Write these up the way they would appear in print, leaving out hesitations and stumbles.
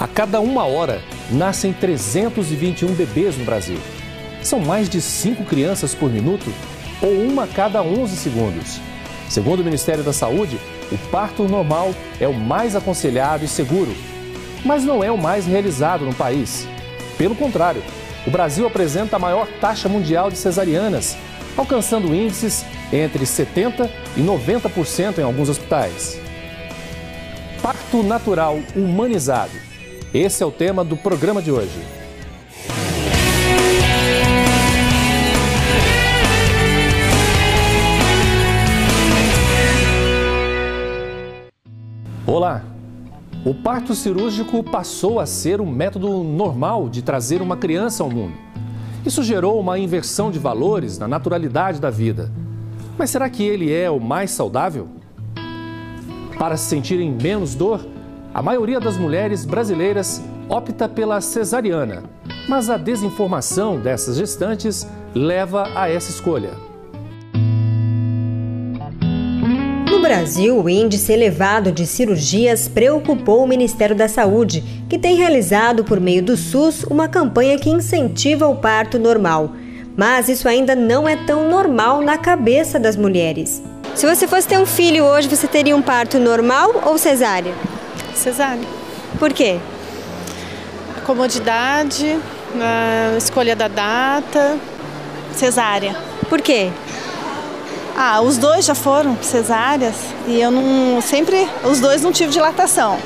A cada 1 hora, nascem 321 bebês no Brasil. São mais de 5 crianças por minuto ou 1 a cada 11 segundos. Segundo o Ministério da Saúde, o parto normal é o mais aconselhado e seguro, mas não é o mais realizado no país. Pelo contrário, o Brasil apresenta a maior taxa mundial de cesarianas, alcançando índices entre 70% e 90% em alguns hospitais. Parto natural humanizado. Esse é o tema do programa de hoje. Olá! O parto cirúrgico passou a ser o método normal de trazer uma criança ao mundo. Isso gerou uma inversão de valores na naturalidade da vida. Mas será que ele é o mais saudável? Para se sentirem menos dor, a maioria das mulheres brasileiras opta pela cesariana, mas a desinformação dessas gestantes leva a essa escolha. No Brasil, o índice elevado de cirurgias preocupou o Ministério da Saúde, que tem realizado por meio do SUS uma campanha que incentiva o parto normal. Mas isso ainda não é tão normal na cabeça das mulheres. Se você fosse ter um filho hoje, você teria um parto normal ou cesárea? Cesárea. Por quê? A comodidade, a escolha da data, cesárea. Por quê? Os dois já foram cesáreas e eu não os dois não tive dilatação.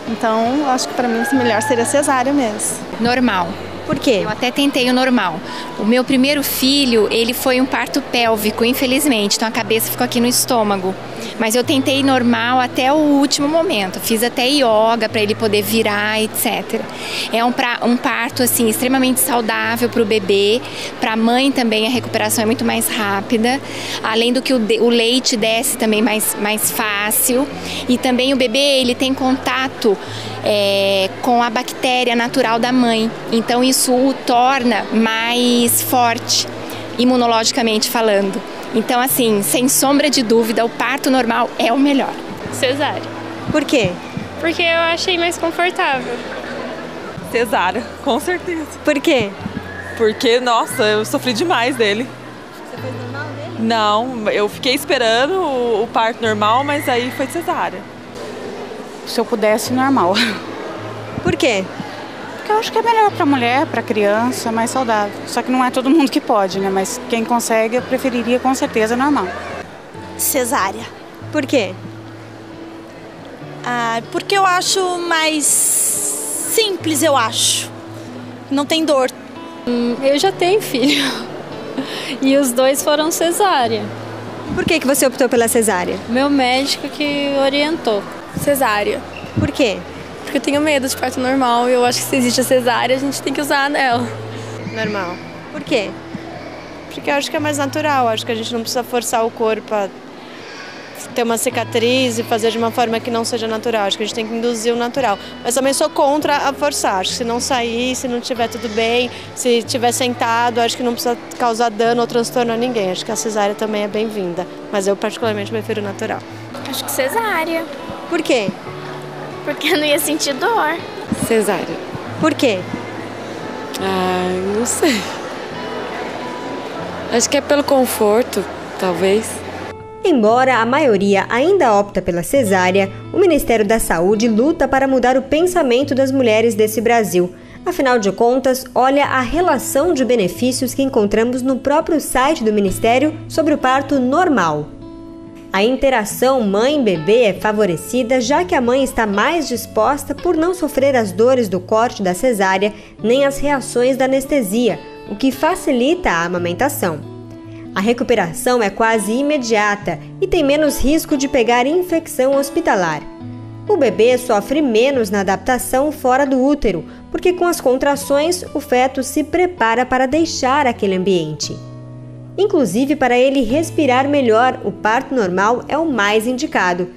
Então, acho que para mim o melhor seria cesárea mesmo. Normal. Por quê? Eu até tentei o normal. O meu primeiro filho, ele foi um parto pélvico, infelizmente. Então a cabeça ficou aqui no estômago. Mas eu tentei normal até o último momento. Fiz até yoga para ele poder virar, etc. É um parto assim extremamente saudável para o bebê. Para a mãe também a recuperação é muito mais rápida. Além do que o leite desce também mais fácil. E também o bebê ele tem contato com a bactéria natural da mãe. Então isso o torna mais forte, imunologicamente falando. Então, assim, sem sombra de dúvida, o parto normal é o melhor. Cesárea. Por quê? Porque eu achei mais confortável. Cesárea, com certeza. Por quê? Porque, nossa, eu sofri demais dele. Você foi normal dele? Não, eu fiquei esperando o parto normal, mas aí foi cesárea. Se eu pudesse, normal. Por quê? Porque eu acho que é melhor para mulher, para criança, mais saudável. Só que não é todo mundo que pode, né? Mas quem consegue, eu preferiria com certeza normal. Cesárea. Por quê? Porque eu acho mais simples, eu acho. Não tem dor. Eu já tenho filho. E os dois foram cesárea. Por que você optou pela cesárea? Meu médico que orientou. Cesárea. Por quê? Porque eu tenho medo de parto normal e eu acho que se existe a cesárea, a gente tem que usar nela. Normal. Por quê? Porque eu acho que é mais natural, acho que a gente não precisa forçar o corpo a ter uma cicatriz e fazer de uma forma que não seja natural, acho que a gente tem que induzir o natural. Mas também sou contra a forçar, acho que se não sair, se não estiver tudo bem, se estiver sentado, acho que não precisa causar dano ou transtorno a ninguém, acho que a cesárea também é bem-vinda, mas eu particularmente prefiro o natural. Acho que cesárea. Por quê? Porque eu não ia sentir dor. Cesárea. Por quê? Não sei. Acho que é pelo conforto, talvez. Embora a maioria ainda opta pela cesárea, o Ministério da Saúde luta para mudar o pensamento das mulheres desse Brasil. Afinal de contas, olha a relação de benefícios que encontramos no próprio site do Ministério sobre o parto normal. A interação mãe-bebê é favorecida, já que a mãe está mais disposta por não sofrer as dores do corte da cesárea nem as reações da anestesia, o que facilita a amamentação. A recuperação é quase imediata e tem menos risco de pegar infecção hospitalar. O bebê sofre menos na adaptação fora do útero, porque com as contrações o feto se prepara para deixar aquele ambiente. Inclusive, para ele respirar melhor, o parto normal é o mais indicado.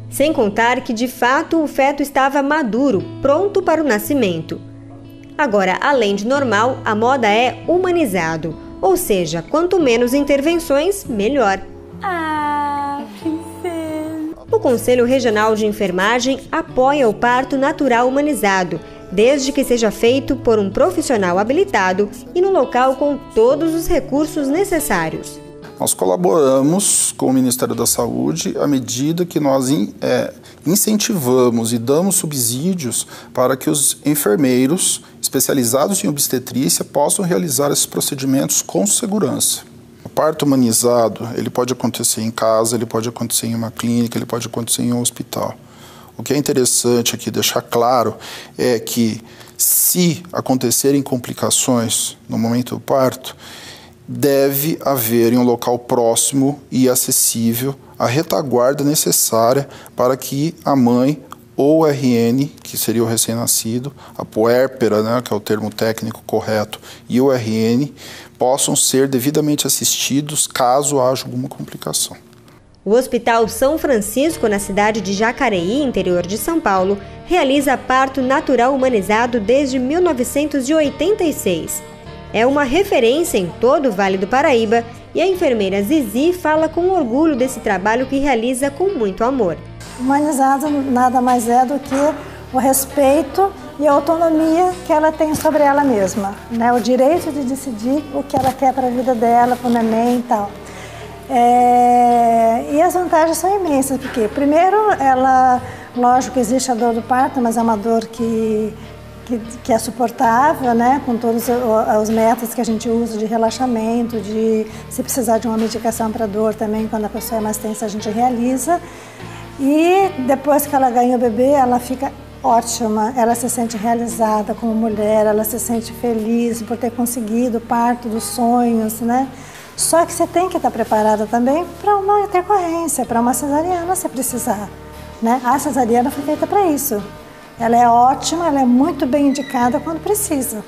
Sem contar que, de fato, o feto estava maduro, pronto para o nascimento. Agora, além de normal, a moda é humanizado, ou seja, quanto menos intervenções, melhor. Princesa. O Conselho Regional de Enfermagem apoia o parto natural humanizado, desde que seja feito por um profissional habilitado e no local com todos os recursos necessários. Nós colaboramos com o Ministério da Saúde à medida que nós incentivamos e damos subsídios para que os enfermeiros especializados em obstetrícia possam realizar esses procedimentos com segurança. O parto humanizado, ele pode acontecer em casa, ele pode acontecer em uma clínica, ele pode acontecer em um hospital. O que é interessante aqui deixar claro é que, se acontecerem complicações no momento do parto, deve haver em um local próximo e acessível a retaguarda necessária para que a mãe ou o RN, que seria o recém-nascido, a puérpera, né, que é o termo técnico correto, e o RN, possam ser devidamente assistidos caso haja alguma complicação. O Hospital São Francisco, na cidade de Jacareí, interior de São Paulo, realiza parto natural humanizado desde 1986. É uma referência em todo o Vale do Paraíba e a enfermeira Zizi fala com orgulho desse trabalho que realiza com muito amor. Humanizado nada mais é do que o respeito e a autonomia que ela tem sobre ela mesma, né? O direito de decidir o que ela quer para a vida dela, para o neném e tal. E as vantagens são imensas, porque primeiro lógico que existe a dor do parto, mas é uma dor que é suportável, né? Com todos os métodos que a gente usa de relaxamento, de se precisar de uma medicação para dor também, quando a pessoa é mais tensa a gente realiza. E depois que ela ganha o bebê, ela fica ótima, ela se sente realizada como mulher, ela se sente feliz por ter conseguido o parto dos sonhos, né? Só que você tem que estar preparada também para uma intercorrência, para uma cesariana se precisar, né? A cesariana foi feita para isso. Ela é ótima, ela é muito bem indicada quando precisa.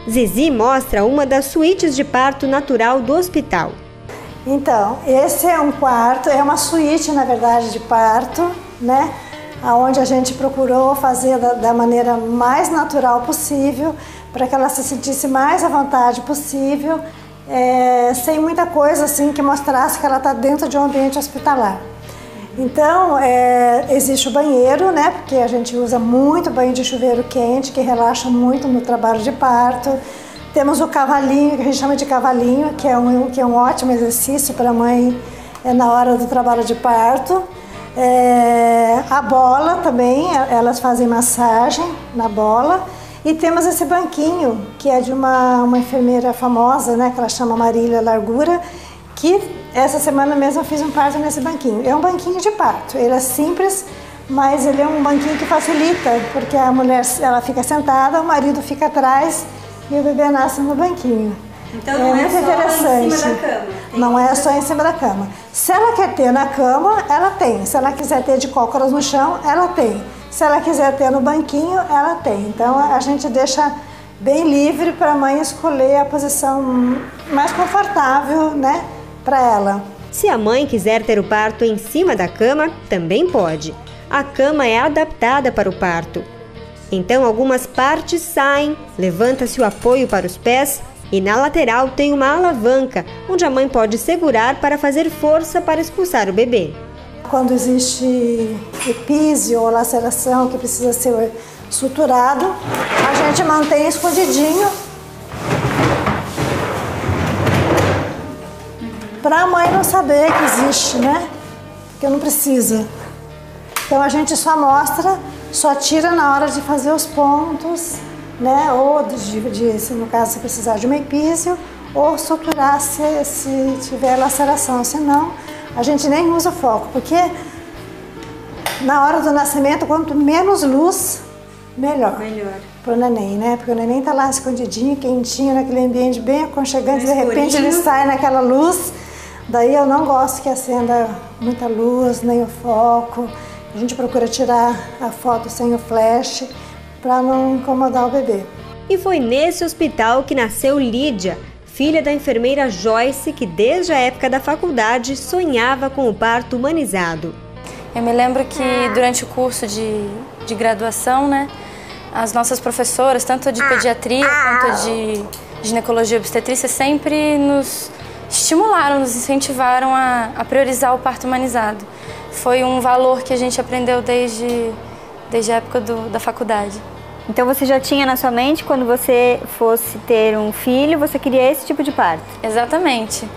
Zizi mostra uma das suítes de parto natural do hospital. Então, esse é um quarto, é uma suíte, na verdade, de parto, né? Onde a gente procurou fazer da maneira mais natural possível, para que ela se sentisse mais à vontade possível, sem muita coisa assim que mostrasse que ela está dentro de um ambiente hospitalar. Então, existe o banheiro, né? Porque a gente usa muito banho de chuveiro quente, que relaxa muito no trabalho de parto. Temos o cavalinho, que a gente chama de cavalinho, que é um ótimo exercício para a mãe na hora do trabalho de parto. A bola também, elas fazem massagem na bola. E temos esse banquinho, que é de uma enfermeira famosa, né, que ela chama Marília Largura, que essa semana mesmo eu fiz um parto nesse banquinho. É um banquinho de parto, ele é simples, mas ele é um banquinho que facilita, porque a mulher ela fica sentada, o marido fica atrás e o bebê nasce no banquinho. Então não é só em cima da cama? Não é só em cima da cama. Se ela quer ter na cama, ela tem. Se ela quiser ter de cócoras no chão, ela tem. Se ela quiser ter no banquinho, ela tem. Então a gente deixa bem livre para a mãe escolher a posição mais confortável, né, para ela. Se a mãe quiser ter o parto em cima da cama, também pode. A cama é adaptada para o parto. Então algumas partes saem, levanta-se o apoio para os pés e na lateral tem uma alavanca, onde a mãe pode segurar para fazer força para expulsar o bebê. Quando existe epísio ou laceração que precisa ser suturado, a gente mantém escondidinho para a mãe não saber que existe, né? Porque não precisa. Então a gente só mostra, só tira na hora de fazer os pontos, né? Ou se no caso se precisar de uma epísio, ou suturar se tiver laceração, senão a gente nem usa foco, porque na hora do nascimento, quanto menos luz, melhor. Para o neném, né? Porque o neném está lá escondidinho, quentinho, naquele ambiente bem aconchegante, de repente ele sai naquela luz, daí eu não gosto que acenda muita luz, nem o foco. A gente procura tirar a foto sem o flash, para não incomodar o bebê. E foi nesse hospital que nasceu Lídia, filha da enfermeira Joyce, que desde a época da faculdade sonhava com o parto humanizado. Eu me lembro que durante o curso de graduação, né, as nossas professoras, tanto de pediatria quanto de ginecologia e obstetrícia, sempre nos estimularam, nos incentivaram a priorizar o parto humanizado. foi um valor que a gente aprendeu desde a época da faculdade. Então você já tinha na sua mente, quando você fosse ter um filho, você queria esse tipo de parto? Exatamente.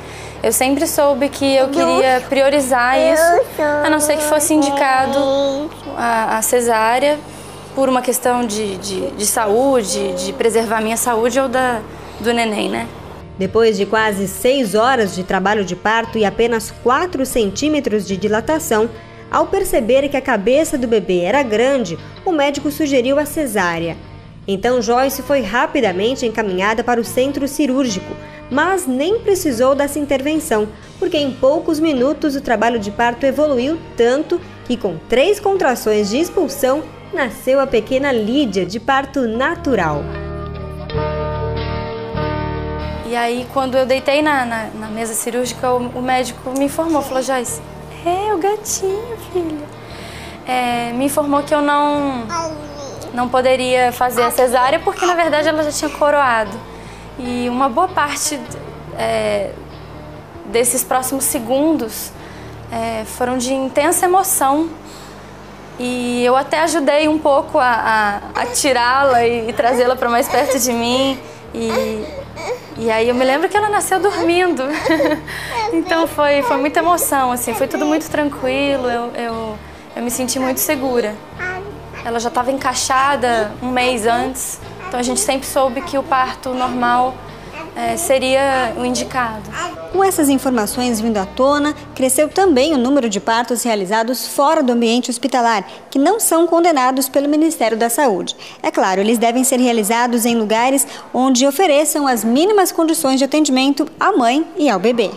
Eu sempre soube que eu queria priorizar isso, a não ser que fosse indicado a cesárea por uma questão de saúde, de preservar a minha saúde ou do neném, né? Depois de quase 6 horas de trabalho de parto e apenas 4 centímetros de dilatação, ao perceber que a cabeça do bebê era grande, o médico sugeriu a cesárea. Então Joyce foi rapidamente encaminhada para o centro cirúrgico, mas nem precisou dessa intervenção, porque em poucos minutos o trabalho de parto evoluiu tanto que com 3 contrações de expulsão, nasceu a pequena Lídia de parto natural. E aí, quando eu deitei na mesa cirúrgica, o médico me informou, falou: Joyce, o gatinho, filha. Me informou que eu não poderia fazer a cesárea porque, na verdade, ela já tinha coroado. E uma boa parte desses próximos segundos foram de intensa emoção. E eu até ajudei um pouco a tirá-la e trazê-la para mais perto de mim. E aí eu me lembro que ela nasceu dormindo. Então foi muita emoção, assim, foi tudo muito tranquilo, eu me senti muito segura. Ela já estava encaixada um mês antes, então a gente sempre soube que o parto normal seria o indicado. Com essas informações vindo à tona, cresceu também o número de partos realizados fora do ambiente hospitalar, que não são condenados pelo Ministério da Saúde. É claro, eles devem ser realizados em lugares onde ofereçam as mínimas condições de atendimento à mãe e ao bebê.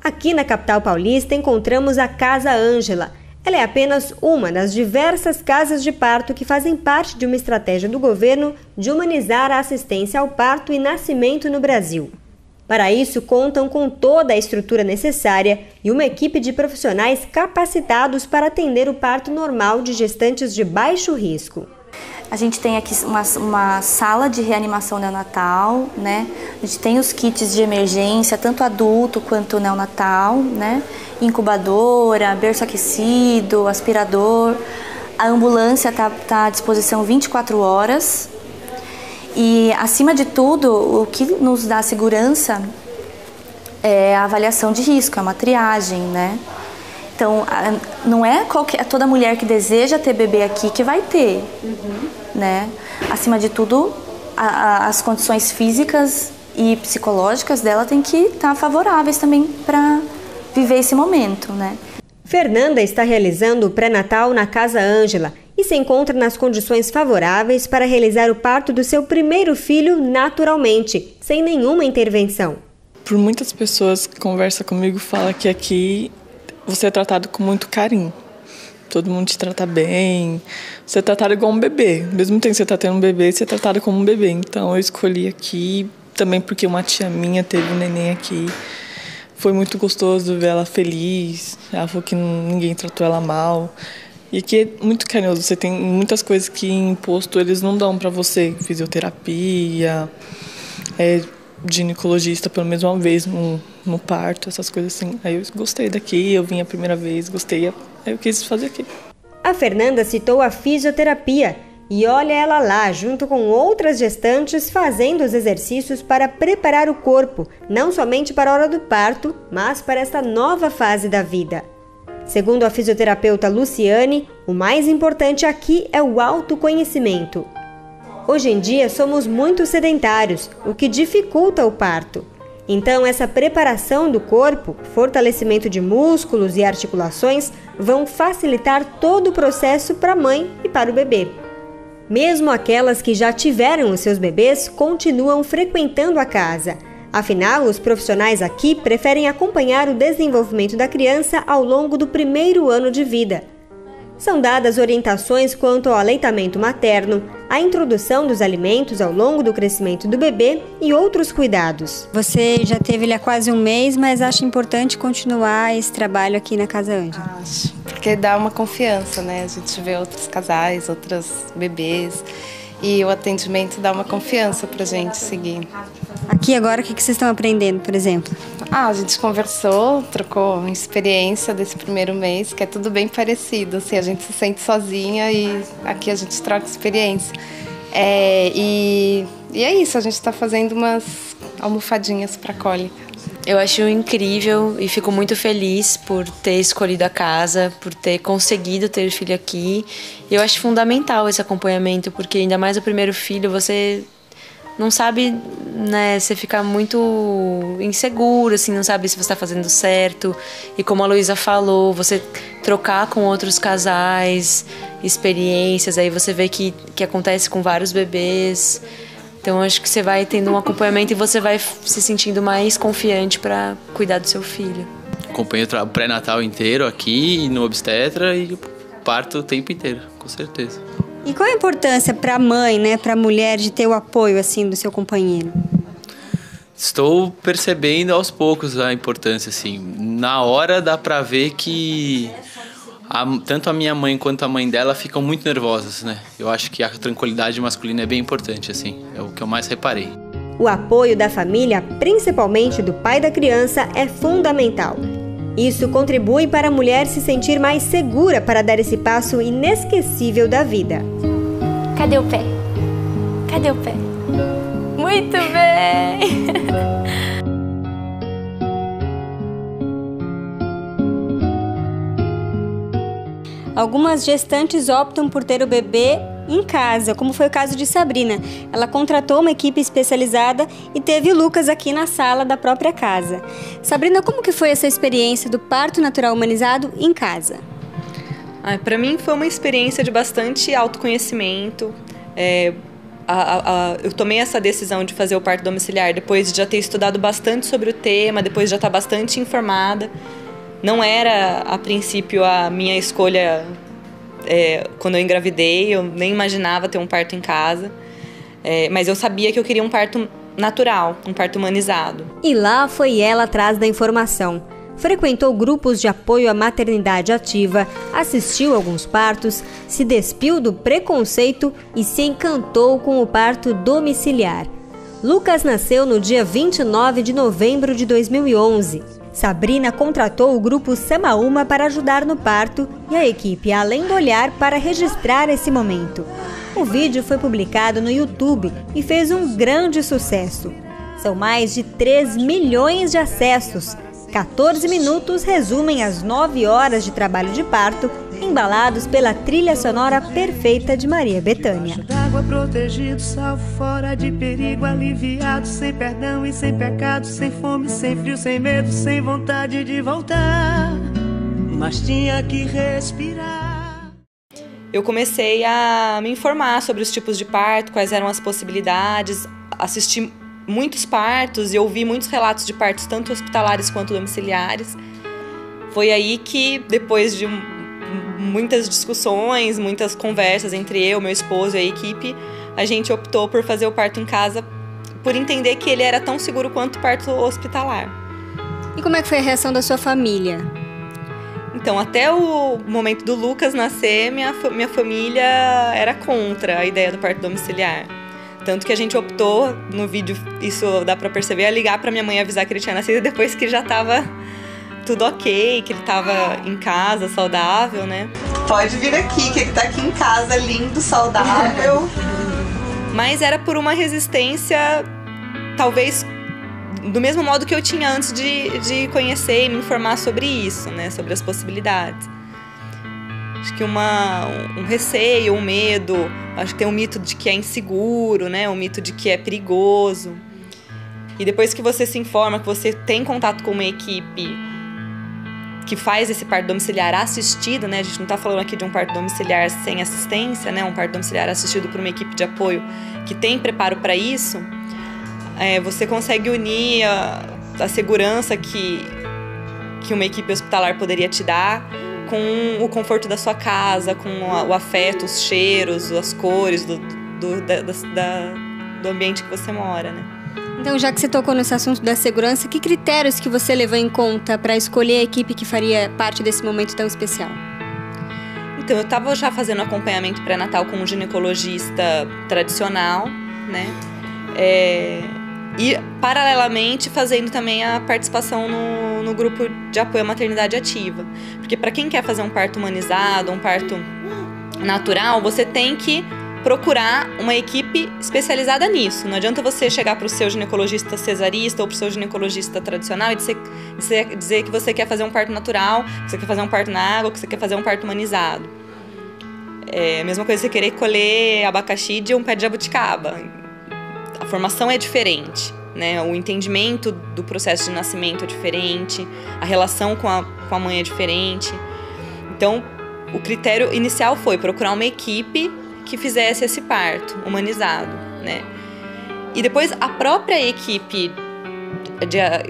Aqui na capital paulista encontramos a Casa Ângela. Ela é apenas uma das diversas casas de parto que fazem parte de uma estratégia do governo de humanizar a assistência ao parto e nascimento no Brasil. Para isso, contam com toda a estrutura necessária e uma equipe de profissionais capacitados para atender o parto normal de gestantes de baixo risco. A gente tem aqui uma sala de reanimação neonatal, né? A gente tem os kits de emergência, tanto adulto quanto neonatal, né? Incubadora, berço aquecido, aspirador. A ambulância está à disposição 24 horas. E, acima de tudo, o que nos dá segurança é a avaliação de risco, é uma triagem, né? Então, não é toda mulher que deseja ter bebê aqui que vai ter, né? Acima de tudo, as condições físicas e psicológicas dela têm que estar favoráveis também para viver esse momento, né? Fernanda está realizando o pré-natal na Casa Ângela e se encontra nas condições favoráveis para realizar o parto do seu primeiro filho naturalmente, sem nenhuma intervenção. Por muitas pessoas que conversam comigo, fala que aqui você é tratado com muito carinho. Todo mundo te trata bem. Você é tratado igual um bebê. Mesmo tempo que você está tendo um bebê, você é tratado como um bebê. Então eu escolhi aqui também porque uma tia minha teve um neném aqui. Foi muito gostoso ver ela feliz. Ela falou que ninguém tratou ela mal. E aqui é muito carinhoso. Você tem muitas coisas que em posto eles não dão para você. Fisioterapia, ginecologista pelo menos uma vez no parto, essas coisas assim. Aí eu gostei daqui, eu vim a primeira vez, gostei, aí eu quis fazer aqui. A Fernanda citou a fisioterapia e olha ela lá, junto com outras gestantes, fazendo os exercícios para preparar o corpo, não somente para a hora do parto, mas para esta nova fase da vida. Segundo a fisioterapeuta Luciane, o mais importante aqui é o autoconhecimento. Hoje em dia somos muito sedentários, o que dificulta o parto. Então essa preparação do corpo, fortalecimento de músculos e articulações vão facilitar todo o processo para a mãe e para o bebê. Mesmo aquelas que já tiveram os seus bebês continuam frequentando a casa. Afinal, os profissionais aqui preferem acompanhar o desenvolvimento da criança ao longo do primeiro ano de vida. São dadas orientações quanto ao aleitamento materno, a introdução dos alimentos ao longo do crescimento do bebê e outros cuidados. Você já teve ele há quase um mês, mas acha importante continuar esse trabalho aqui na Casa Ângela? Acho, porque dá uma confiança, né? A gente vê outros casais, outros bebês, e o atendimento dá uma confiança pra gente seguir. Aqui agora, o que vocês estão aprendendo, por exemplo? A gente conversou, trocou experiência desse primeiro mês, que é tudo bem parecido, assim, a gente se sente sozinha e aqui a gente troca experiência. E é isso, a gente está fazendo umas almofadinhas para cólica. Eu acho incrível e fico muito feliz por ter escolhido a casa, por ter conseguido ter filho aqui. Eu acho fundamental esse acompanhamento, porque ainda mais o primeiro filho, você não sabe, né, você fica muito inseguro, assim, não sabe se você está fazendo certo. E como a Luísa falou, você trocar com outros casais, experiências, aí você vê que acontece com vários bebês. Então, acho que você vai tendo um acompanhamento e você vai se sentindo mais confiante para cuidar do seu filho. Acompanho o pré-natal inteiro aqui, no obstetra, e parto o tempo inteiro, com certeza. E qual a importância para a mãe, né, para a mulher, de ter o apoio assim do seu companheiro? Estou percebendo aos poucos a importância, assim. Na hora dá para ver que tanto a minha mãe quanto a mãe dela ficam muito nervosas, né? Eu acho que a tranquilidade masculina é bem importante, assim. É o que eu mais reparei. O apoio da família, principalmente do pai da criança, é fundamental. Isso contribui para a mulher se sentir mais segura para dar esse passo inesquecível da vida. Cadê o pé? Cadê o pé? Muito bem! Algumas gestantes optam por ter o bebê em casa, como foi o caso de Sabrina. Ela contratou uma equipe especializada e teve o Lucas aqui na sala da própria casa. Sabrina, como que foi essa experiência do parto natural humanizado em casa? Para mim foi uma experiência de bastante autoconhecimento. Eu tomei essa decisão de fazer o parto domiciliar depois de já ter estudado bastante sobre o tema, depois de já estar bastante informada. Não era, a princípio, a minha escolha quando eu engravidei, eu nem imaginava ter um parto em casa, mas eu sabia que eu queria um parto natural, um parto humanizado. E lá foi ela atrás da informação. Frequentou grupos de apoio à maternidade ativa, assistiu a alguns partos, se despiu do preconceito e se encantou com o parto domiciliar. Lucas nasceu no dia 29 de novembro de 2011. Sabrina contratou o grupo Samaúma para ajudar no parto e a equipe, além do olhar, para registrar esse momento. O vídeo foi publicado no YouTube e fez um grande sucesso. São mais de 3 milhões de acessos. 14 minutos resumem as 9 horas de trabalho de parto, embalados pela trilha sonora perfeita de Maria Bethânia. D'água protegido, salvo fora de perigo, aliviado, sem perdão e sem pecado, sem fome, sem frio, sem medo, sem vontade de voltar, mas tinha que respirar. Eu comecei a me informar sobre os tipos de parto, quais eram as possibilidades, assisti muitos partos e ouvi muitos relatos de partos, tanto hospitalares quanto domiciliares. Foi aí que, depois de muitas discussões, muitas conversas entre eu, meu esposo e a equipe, a gente optou por fazer o parto em casa, por entender que ele era tão seguro quanto o parto hospitalar. E como é que foi a reação da sua família? Então, até o momento do Lucas nascer, minha família era contra a ideia do parto domiciliar. Tanto que a gente optou, no vídeo, isso dá pra perceber, a ligar pra minha mãe e avisar que ele tinha nascido depois que já tava tudo ok, que ele tava em casa, saudável, né? Pode vir aqui, que ele tá aqui em casa, lindo, saudável. Mas era por uma resistência, talvez, do mesmo modo que eu tinha antes de conhecer e me informar sobre isso, né? Sobre as possibilidades. Acho que um receio, um medo, acho que tem um mito de que é inseguro, né? Um mito de que é perigoso. E depois que você se informa, que você tem contato com uma equipe que faz esse parto domiciliar assistido, né? A gente não está falando aqui de um parto domiciliar sem assistência, né? Um parto domiciliar assistido por uma equipe de apoio que tem preparo para isso. Você consegue unir a segurança que uma equipe hospitalar poderia te dar com o conforto da sua casa, com o afeto, os cheiros, as cores do ambiente que você mora, né? Então, já que você tocou nesse assunto da segurança, que critérios que você levou em conta para escolher a equipe que faria parte desse momento tão especial? Então eu estava já fazendo acompanhamento pré-natal com um ginecologista tradicional, né? E paralelamente fazendo também a participação no grupo de apoio à maternidade ativa. Porque para quem quer fazer um parto humanizado, um parto natural, você tem que procurar uma equipe especializada nisso. Não adianta você chegar para o seu ginecologista cesarista ou para o seu ginecologista tradicional e dizer que você quer fazer um parto natural, que você quer fazer um parto na água, que você quer fazer um parto humanizado. É a mesma coisa você querer colher abacaxi de um pé de jabuticaba. A formação é diferente, né? O entendimento do processo de nascimento é diferente, a relação com a mãe é diferente. Então, o critério inicial foi procurar uma equipe que fizesse esse parto humanizado, né? E depois a própria equipe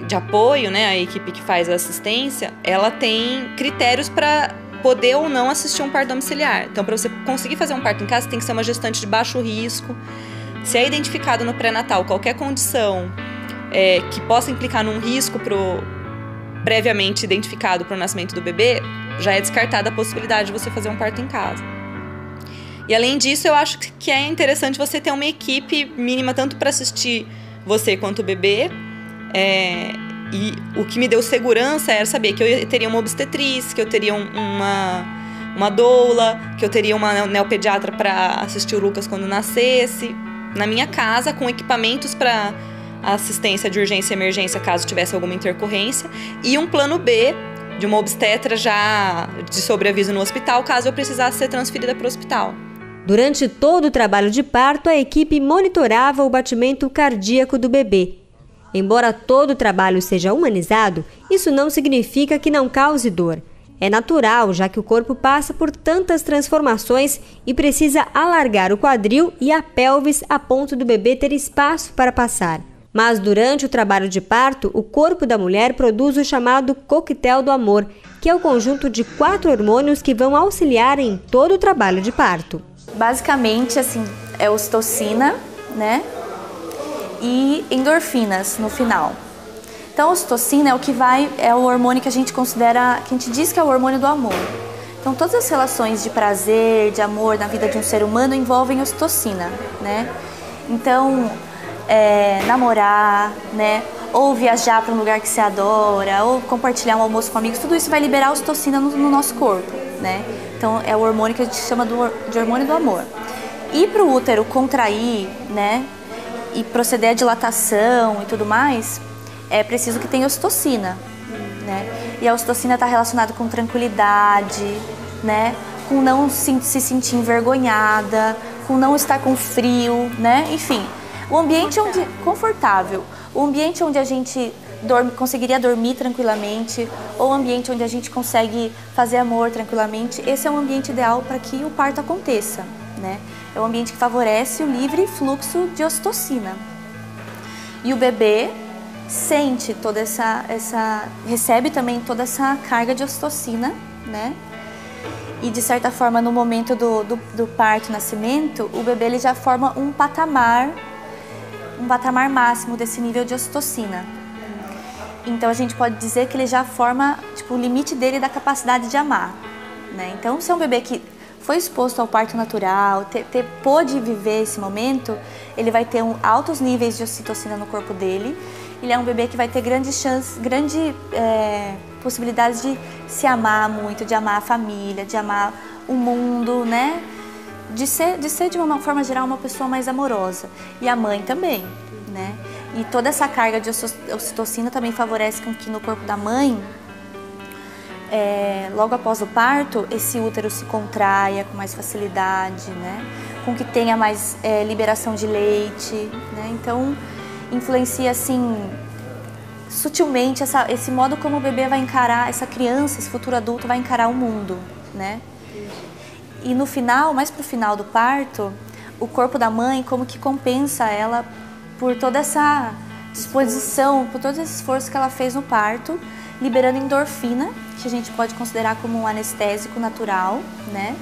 de apoio, né, a equipe que faz a assistência, ela tem critérios para poder ou não assistir um parto domiciliar. Então, para você conseguir fazer um parto em casa, tem que ser uma gestante de baixo risco. Se é identificado no pré-natal qualquer condição que possa implicar num risco previamente identificado para o nascimento do bebê, já é descartada a possibilidade de você fazer um parto em casa. E além disso, eu acho que é interessante você ter uma equipe mínima tanto para assistir você quanto o bebê. E o que me deu segurança era saber que eu teria uma obstetriz, que eu teria uma doula, que eu teria uma neopediatra para assistir o Lucas quando nascesse, na minha casa, com equipamentos para assistência de urgência e emergência caso tivesse alguma intercorrência, e um plano B de uma obstetra já de sobreaviso no hospital, caso eu precisasse ser transferida para o hospital. Durante todo o trabalho de parto, a equipe monitorava o batimento cardíaco do bebê. Embora todo o trabalho seja humanizado, isso não significa que não cause dor. É natural, já que o corpo passa por tantas transformações e precisa alargar o quadril e a pelvis a ponto do bebê ter espaço para passar. Mas durante o trabalho de parto, o corpo da mulher produz o chamado coquetel do amor, que é o conjunto de 4 hormônios que vão auxiliar em todo o trabalho de parto. Basicamente, assim, é ocitocina, né? E endorfinas no final. Então, a ocitocina é o hormônio que a gente considera, que a gente diz que é o hormônio do amor. Então, todas as relações de prazer, de amor na vida de um ser humano envolvem ocitocina, né? Então, namorar, né? Ou viajar para um lugar que você adora, ou compartilhar um almoço com amigos, tudo isso vai liberar ocitocina no nosso corpo, né? Então, é o hormônio que a gente chama de hormônio do amor. E para o útero contrair, né? E proceder à dilatação e tudo mais, é preciso que tenha ocitocina, né? E a ocitocina está relacionada com tranquilidade, né? Com não se sentir envergonhada, com não estar com frio, né? Enfim, o ambiente confortável, o ambiente onde a gente conseguiria dormir tranquilamente, ou o ambiente onde a gente consegue fazer amor tranquilamente, esse é um ambiente ideal para que o parto aconteça, né? É um ambiente que favorece o livre fluxo de ocitocina. E o bebê sente toda recebe também toda essa carga de ocitocina, né? E de certa forma, no momento do parto, nascimento, o bebê ele já forma um patamar máximo desse nível de ocitocina. Então a gente pode dizer que ele já forma tipo, o limite dele da capacidade de amar, né? Então, se é um bebê que foi exposto ao parto natural, pôde viver esse momento, ele vai ter altos níveis de ocitocina no corpo dele. Ele é um bebê que vai ter grandes possibilidades de se amar muito, de amar a família, de amar o mundo, né? De ser de uma forma geral uma pessoa mais amorosa. E a mãe também, né? E toda essa carga de ocitocina também favorece com que no corpo da mãe, logo após o parto, esse útero se contraia com mais facilidade, né? Com que tenha mais liberação de leite, né? Então, influencia assim sutilmente esse modo como o bebê vai encarar, essa criança, esse futuro adulto vai encarar o mundo, né? E no final, mais pro final do parto, o corpo da mãe como que compensa ela por toda essa disposição, por todo esse esforço que ela fez no parto, liberando endorfina, que a gente pode considerar como um anestésico natural, né?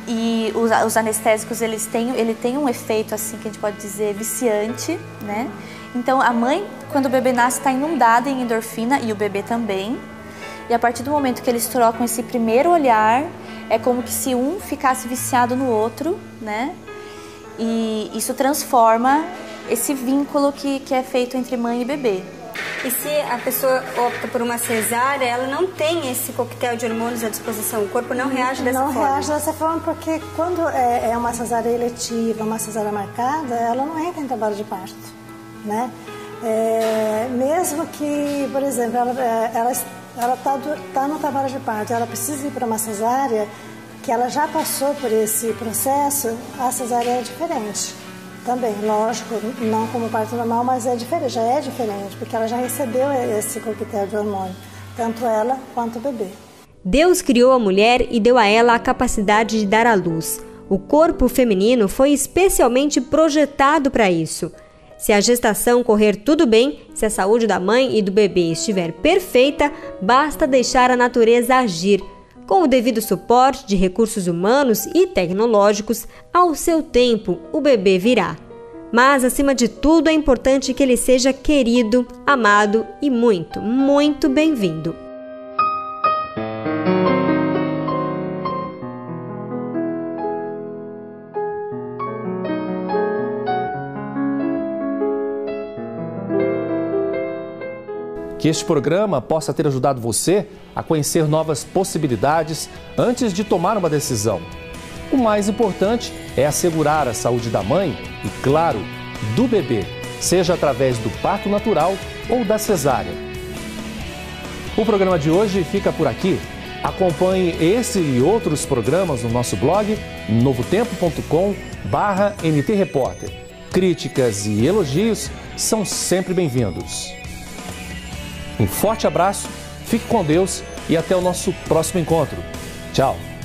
E os anestésicos, ele tem um efeito, assim, que a gente pode dizer, viciante, né? Então, a mãe, quando o bebê nasce, está inundada em endorfina, e o bebê também. E a partir do momento que eles trocam esse primeiro olhar, é como que se um ficasse viciado no outro, né? E isso transforma esse vínculo que é feito entre mãe e bebê. E se a pessoa opta por uma cesárea, ela não tem esse coquetel de hormônios à disposição, o corpo não reage dessa forma? Não reage dessa forma porque quando é uma cesárea eletiva, uma cesárea marcada, ela não entra em trabalho de parto, né? Mesmo que, por exemplo, ela está no trabalho de parto, ela precisa ir para uma cesárea, que ela já passou por esse processo, a cesárea é diferente. Também, lógico, não como parto normal, mas já é diferente, porque ela já recebeu esse coquetel de hormônio, tanto ela quanto o bebê. Deus criou a mulher e deu a ela a capacidade de dar à luz. O corpo feminino foi especialmente projetado para isso. Se a gestação correr tudo bem, se a saúde da mãe e do bebê estiver perfeita, basta deixar a natureza agir. Com o devido suporte de recursos humanos e tecnológicos, ao seu tempo o bebê virá. Mas, acima de tudo, é importante que ele seja querido, amado e muito, muito bem-vindo. Que este programa possa ter ajudado você a conhecer novas possibilidades antes de tomar uma decisão. O mais importante é assegurar a saúde da mãe e, claro, do bebê, seja através do parto natural ou da cesárea. O programa de hoje fica por aqui. Acompanhe esse e outros programas no nosso blog novotempo.com/NTRepórter. Críticas e elogios são sempre bem-vindos. Um forte abraço, fique com Deus e até o nosso próximo encontro. Tchau!